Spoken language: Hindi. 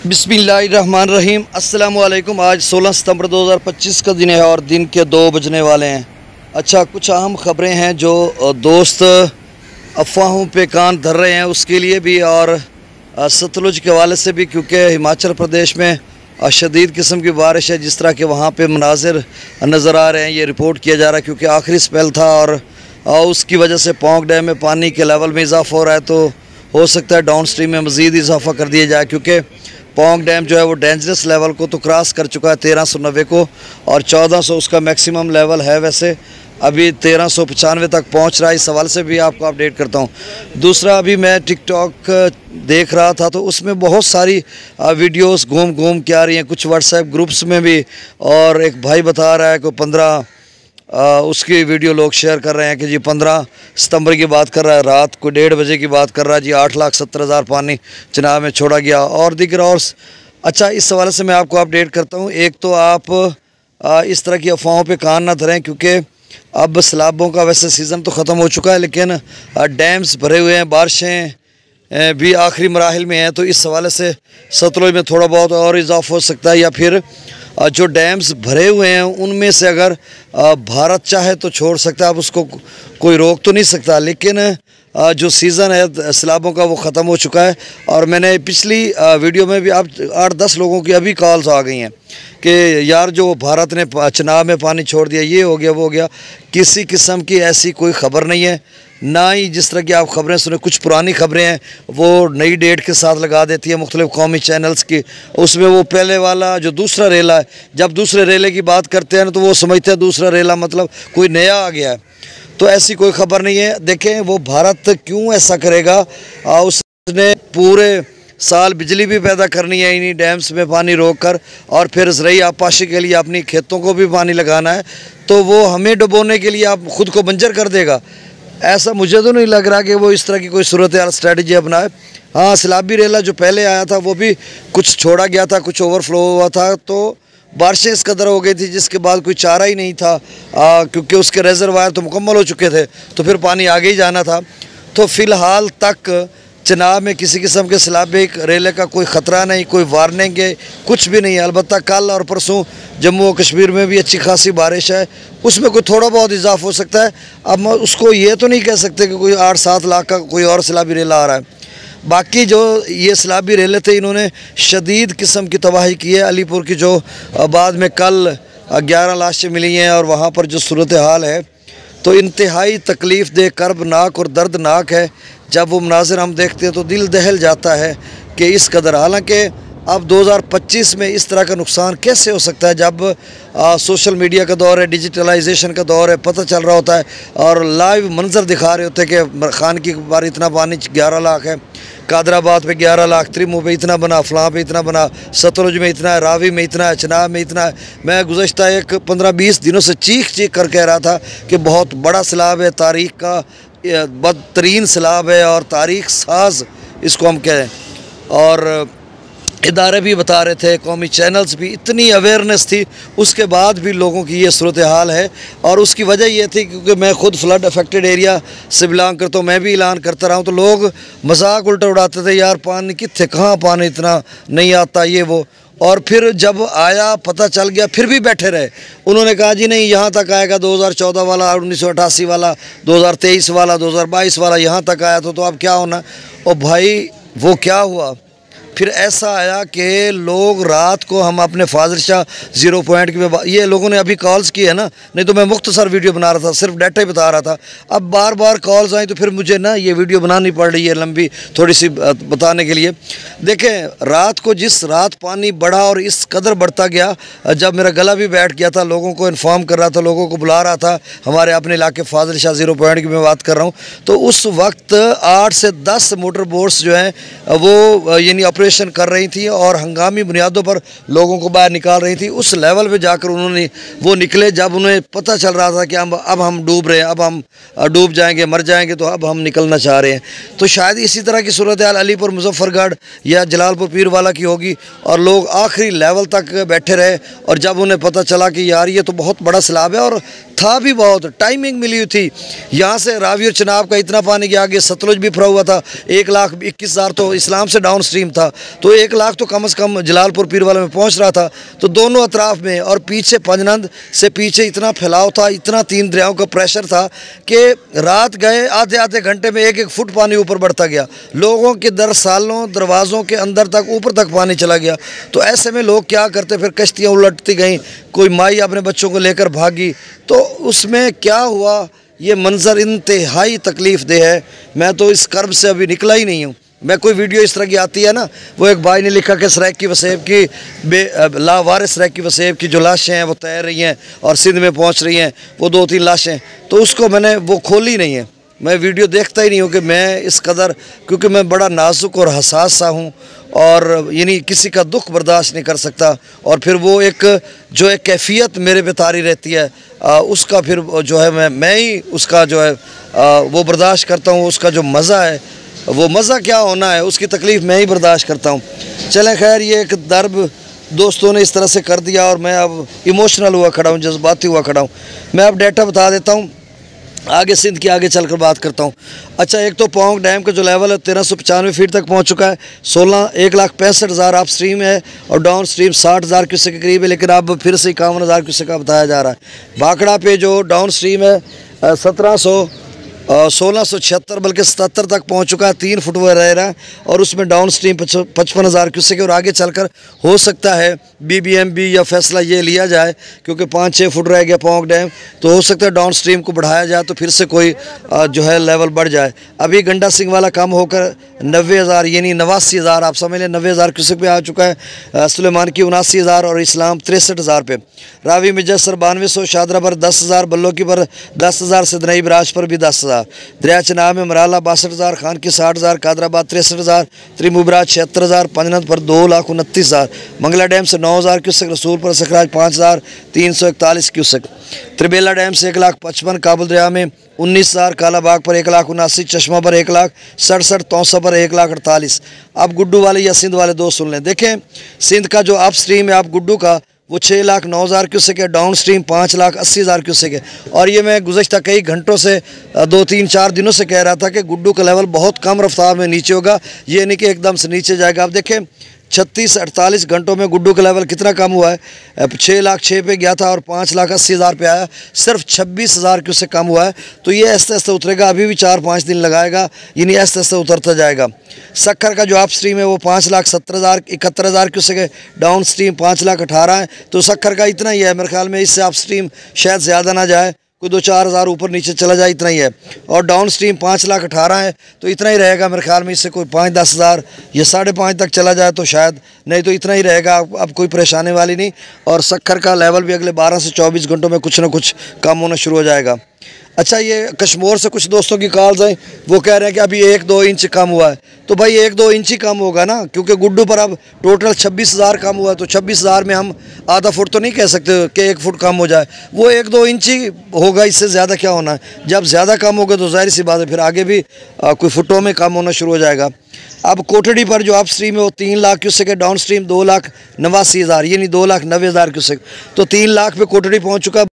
बिस्मिल्लाहिर्रहमानिर्रहीम। अस्सलामु अलैकुम। आज 16 सितंबर 2025 का दिन है और दिन के 2 बजने वाले हैं। अच्छा, कुछ अहम ख़बरें हैं जो दोस्त अफवाहों पे कान धर रहे हैं उसके लिए भी, और सतलुज के हवाले से भी, क्योंकि हिमाचल प्रदेश में शदीद किस्म की बारिश है। जिस तरह के वहाँ पे मनाजिर नज़र आ रहे हैं, ये रिपोर्ट किया जा रहा है क्योंकि आखिरी स्पेल था और उसकी वजह से पौंग डैम में पानी के लेवल में इजाफ़ा हो रहा है। तो हो सकता है डाउन स्ट्रीम में मज़ीद इजाफ़ा कर दिया जाए, क्योंकि पौंग डैम जो है वो डेंजरस लेवल को तो क्रॉस कर चुका है 1390 को, और 1400 उसका मैक्सिमम लेवल है। वैसे अभी 1395 तक पहुंच रहा है। इस सवाल से भी आपको अपडेट करता हूं। दूसरा, अभी मैं टिकटॉक देख रहा था तो उसमें बहुत सारी वीडियोस घूम घूम के आ रही हैं, कुछ व्हाट्सएप ग्रुप्स में भी, और एक भाई बता रहा है कि 15 उसकी वीडियो लोग शेयर कर रहे हैं कि जी 15 सितंबर की बात कर रहा है, रात को 1:30 बजे की बात कर रहा है जी, 8,70,000 पानी चिनाब में छोड़ा गया और दिख रहा। और अच्छा, इस सवाल से मैं आपको अपडेट करता हूँ। एक तो आप इस तरह की अफवाहों पे कान ना धरें, क्योंकि अब सैलाबों का वैसे सीज़न तो ख़त्म हो चुका है, लेकिन डैम्स भरे हुए हैं, बारिशें भी आखिरी मराहिल में हैं। तो इस हवाले से सतलुज में थोड़ा बहुत और इजाफा हो सकता है, या फिर जो डैम्स भरे हुए हैं उनमें से अगर भारत चाहे तो छोड़ सकता है। अब उसको कोई रोक तो नहीं सकता, लेकिन जो सीज़न है सैलाबों का वो ख़त्म हो चुका है। और मैंने पिछली वीडियो में भी आप 8-10 लोगों की अभी कॉल्स आ गई हैं कि यार जो भारत ने चिनाब में पानी छोड़ दिया, ये हो गया वो हो गया। किसी किस्म की ऐसी कोई ख़बर नहीं है, ना ही जिस तरह की आप ख़बरें सुने। कुछ पुरानी ख़बरें हैं वो नई डेट के साथ लगा देती है मुख्तलिफ़ कौमी चैनल्स की, उसमें वो पहले वाला जो दूसरा रेला है, जब दूसरे रेले की बात करते हैं ना तो वो समझते हैं दूसरा रेला मतलब कोई नया आ गया है। तो ऐसी कोई ख़बर नहीं है। देखें वो भारत क्यों ऐसा करेगा, उसने पूरे साल बिजली भी पैदा करनी है इन्हीं डैम्स में पानी रोक कर, और फिर ज़रई आबपाशी के लिए अपनी खेतों को भी पानी लगाना है, तो वो हमें डुबोने के लिए आप ख़ुद को बंजर कर देगा। ऐसा मुझे तो नहीं लग रहा कि वो इस तरह की कोई सूरत हाल स्ट्रेटजी अपनाए। हाँ, सैलाबी रेला जो पहले आया था वो भी कुछ छोड़ा गया था, कुछ ओवरफ्लो हुआ था, तो बारिशें इस कदर हो गई थी जिसके बाद कोई चारा ही नहीं था, क्योंकि उसके रेजरवायर तो मुकम्मल हो चुके थे, तो फिर पानी आगे ही जाना था। तो फ़िलहाल तक चिनाब में किसी किस्म के सैलाबी रेले का कोई ख़तरा नहीं, कोई वार्निंग है, कुछ भी नहीं है। अलबत्ता कल और परसों जम्मू और कश्मीर में भी अच्छी खासी बारिश है, उसमें कोई थोड़ा बहुत इजाफा हो सकता है। अब उसको ये तो नहीं कह सकते कि कोई 8-7 लाख का कोई और सैलाबी रेला आ रहा है। बाकी जो ये सैलाबी रेले थे इन्होंने शदीद किस्म की तबाही की है। अलीपुर की जो बाद में कल 11 लाशें मिली हैं, और वहाँ पर जो सूरत हाल है तो इंतहाई तकलीफ़ दे, कर्बनाक और दर्दनाक है। जब वो मनाज़िर हम देखते हैं तो दिल दहल जाता है कि इस कदर। हालांकि अब 2025 में इस तरह का नुकसान कैसे हो सकता है जब सोशल मीडिया का दौर है, डिजिटलाइजेशन का दौर है, पता चल रहा होता है और लाइव मंजर दिखा रहे होते हैं कि खान की बार इतना पानी 11 लाख है, कादराबाद पे 11 लाख, त्रिमू पे इतना बना, फलां पे इतना बना, सतलुज में इतना है, रावी में इतना है, चिनाब में इतना है। मैं गुज़श्ता एक 15-20 दिनों से चीख कर कह रहा था कि बहुत बड़ा सैलाब है, तारीख़ का बदतरीन सैलाब है और तारीख़ साज इसको हम कहें। और इदारे भी बता रहे थे, कौमी चैनल्स भी, इतनी अवेयरनेस थी, उसके बाद भी लोगों की ये सूरत हाल है। और उसकी वजह ये थी क्योंकि मैं खुद फ्लड अफेक्टेड एरिया से बिलोंग करता हूँ, मैं भी ऐलान करता रहा हूँ, तो लोग मजाक उल्टा उड़ाते थे, यार पानी कितने, कहाँ पानी इतना नहीं आता, ये वो। और फिर जब आया, पता चल गया, फिर भी बैठे रहे। उन्होंने कहा जी नहीं, यहाँ तक आएगा 2014 वाला, 1988 वाला, 2023 वाला, 2022 वाला, यहाँ तक आया तो अब क्या होना। और भाई वो क्या हुआ, फिर ऐसा आया कि लोग रात को, हम अपने फाजिल शाह 0 पॉइंट की, ये लोगों ने अभी कॉल्स की है ना, नहीं तो मैं मुख्तसर वीडियो बना रहा था, सिर्फ डाटा ही बता रहा था। अब बार बार कॉल्स आई तो फिर मुझे ना ये वीडियो बनानी पड़ रही है लंबी थोड़ी सी बताने के लिए। देखें, रात को जिस रात पानी बढ़ा और इस कदर बढ़ता गया, जब मेरा गला भी बैठ गया था, लोगों को इन्फॉर्म कर रहा था, लोगों को बुला रहा था, हमारे अपने इलाके फाजिल शाह 0 पॉइंट की मैं बात कर रहा हूँ, तो उस वक्त 8 से 10 मोटर बोट्स जो हैं वो यानी ऑपरेशन कर रही थी और हंगामी बुनियादों पर लोगों को बाहर निकाल रही थी। उस लेवल पे जाकर उन्होंने वो निकले जब उन्हें पता चल रहा था कि अब हम डूब रहे हैं, अब हम डूब जाएंगे, मर जाएंगे, तो अब हम निकलना चाह रहे हैं। तो शायद इसी तरह की सूरत हाल अलीपुर, मुजफ्फरगढ़ या जलालपुर पीरवाला की होगी, और लोग आखिरी लेवल तक बैठे रहे। और जब उन्हें पता चला कि यार ये तो बहुत बड़ा सैलाब है और था भी बहुत, टाइमिंग मिली हुई थी। यहाँ से रावी और चिनाब का इतना पानी कि आगे सतलुज भी भरा हुआ था। 1,21,000 तो इस्लाम से डाउन स्ट्रीम था, तो 1 लाख तो कम से कम जलालपुर पीरवाला में पहुँच रहा था। तो दोनों अतराफ़ में और पीछे पंजनंद से पीछे इतना फैलाव था, इतना 3 दरियाओं का प्रेशर था कि रात गए आधे आधे घंटे में 1-1 फुट पानी ऊपर बढ़ता गया। लोगों के दरसालों दरवाज़ों के अंदर तक ऊपर तक पानी चला गया। तो ऐसे में लोग क्या करते, फिर कश्तियाँ उलटती गईं, कोई माई अपने बच्चों को लेकर भागी। तो उसमें क्या हुआ, ये मंज़र इंतहाई तकलीफ़ दे है। मैं तो इस कर्ब से अभी निकला ही नहीं हूँ। मैं कोई वीडियो इस तरह की आती है ना, वो एक भाई ने लिखा कि सराइकी वसेब की लावारिस सराइकी वसेब की जो लाशें हैं वो तैर रही हैं और सिंध में पहुंच रही हैं, वो 2-3 लाशें, तो उसको मैंने वो खोली नहीं है। मैं वीडियो देखता ही नहीं हूँ कि मैं इस कदर, क्योंकि मैं बड़ा नाजुक और हसास सा हूँ और यानी किसी का दुख बर्दाश्त नहीं कर सकता। और फिर वो एक जो एक कैफियत मेरे पे तारी रहती है, उसका फिर जो है मैं ही उसका जो है वो बर्दाश्त करता हूँ। उसका जो मज़ा है, वो मज़ा क्या होना है, उसकी तकलीफ़ मैं ही बर्दाश्त करता हूँ। चलें खैर, ये एक दर्द दोस्तों ने इस तरह से कर दिया और मैं अब इमोशनल हुआ खड़ा हूँ, जज्बाती हुआ खड़ा हूँ। मैं अब डेटा बता देता हूँ, आगे सिंध की आगे चलकर बात करता हूँ। अच्छा, एक तो पोंग डैम का जो लेवल है 1395 फीट तक पहुँच चुका है। 1,65,000 अप स्ट्रीम है और डाउन स्ट्रीम 60,000 क्यूसेक के करीब है, लेकिन अब फिर से 51,000 क्यूसेक का बताया जा रहा है। भाखड़ा पे जो डाउन स्ट्रीम है 1676 बल्कि 77 तक पहुंच चुका है, 3 फुट वो रह रहा है और उसमें डाउन स्ट्रीम 55,000 क्यूसेक। और आगे चलकर हो सकता है BBMB या फैसला ये लिया जाए, क्योंकि 5-6 फुट रह गया पोंग डैम, तो हो सकता है डाउन स्ट्रीम को बढ़ाया जाए तो फिर से कोई जो है लेवल बढ़ जाए। अभी गंडा सिंह वाला कम होकर 90,000 यानी 89,000 आप समझ लें 90,000 क्यूसेक पे आ चुका है। सुलेमान की 79,000 और इस्लाम 63,000 पे। रावी मिजसर 9200, शादरा पर 10,000, बल्लो की पर 10,000, सिदनई बराज पर भी 10,000। दरिया चिनाब में मराला 62,000, खान की 60,000, कादराबाद 63,000, त्रिमुबराज 76,000, पंजनद पर 2,29,000, मंगला डैम से 9,000 क्यूसेक, रसूल पर सखराज 5,341 क्यूसेक, त्रिबेला डैम से 1,55,000, काबुल दरिया में 19,000, कालाबाग पर 1,79,000, चश्मा पर 1,67,000, तौसा पर 1,48,000। अब गुड्डू वाले या सिंध वाले दोस्त सुन लें। देखें, सिंध का जो अप स्ट्रीम है आप गुड्डू का, वो 6,09,000 क्यूसेक है, डाउन स्ट्रीम 5,80,000 क्यूसेक है। और ये मैं गुज़श्ता कई घंटों से 2-3-4 दिनों से कह रहा था कि गुड्डू का लेवल बहुत कम रफ्तार में नीचे होगा, ये नहीं कि एकदम से नीचे जाएगा। आप देखें 36-48 घंटों में गुड्डू का लेवल कितना कम हुआ है, 6,06,000 पे गया था और 5,80,000 पे आया, सिर्फ 26,000 क्यूसेक कम हुआ है। तो ये ऐसे ऐसे उतरेगा, अभी भी 4-5 दिन लगाएगा, यानी ऐसे ऐसे उतरता जाएगा। सक्खर का जो अप स्ट्रीम है वो 5,70,000 71,000 क्यूसेक है, डाउन स्ट्रीम 5,18,000 है। तो सक्खर का इतना ही है, मेरे ख्याल में इससे अप स्ट्रीम शायद ज़्यादा ना जाए, कोई 2-4 हज़ार ऊपर नीचे चला जाए, इतना ही है। और डाउन स्ट्रीम 5,18,000 है, तो इतना ही रहेगा मेरे ख्याल में। इससे कोई 5-10 हज़ार या 5.5 तक चला जाए तो शायद, नहीं तो इतना ही रहेगा, अब कोई परेशानी वाली नहीं। और सक्खर का लेवल भी अगले 12 से 24 घंटों में कुछ ना कुछ कम होना शुरू हो जाएगा। अच्छा, ये कश्मीर से कुछ दोस्तों की कॉल्स हैं, वो कह रहे हैं कि अभी 1-2 इंच कम हुआ है। तो भाई 1-2 इंच ही कम होगा ना, क्योंकि गुड्डू पर अब टोटल 26,000 कम हुआ है, तो 26,000 में हम आधा फुट तो नहीं कह सकते कि 1 फुट कम हो जाए, वो 1-2 इंच ही होगा, इससे ज़्यादा क्या होना है। जब ज़्यादा कम होगा तो जाहिर सी बात है फिर आगे भी कोई फुटों में कम होना शुरू हो जाएगा। अब कोटड़ी पर जो अप स्ट्रीम है वो 3 लाख क्यूसेक है, डाउन स्ट्रीम 2,89,000 यानी 2,90,000 क्यूसेक, तो 3 लाख पे कोटड़ी पहुँच चुका है।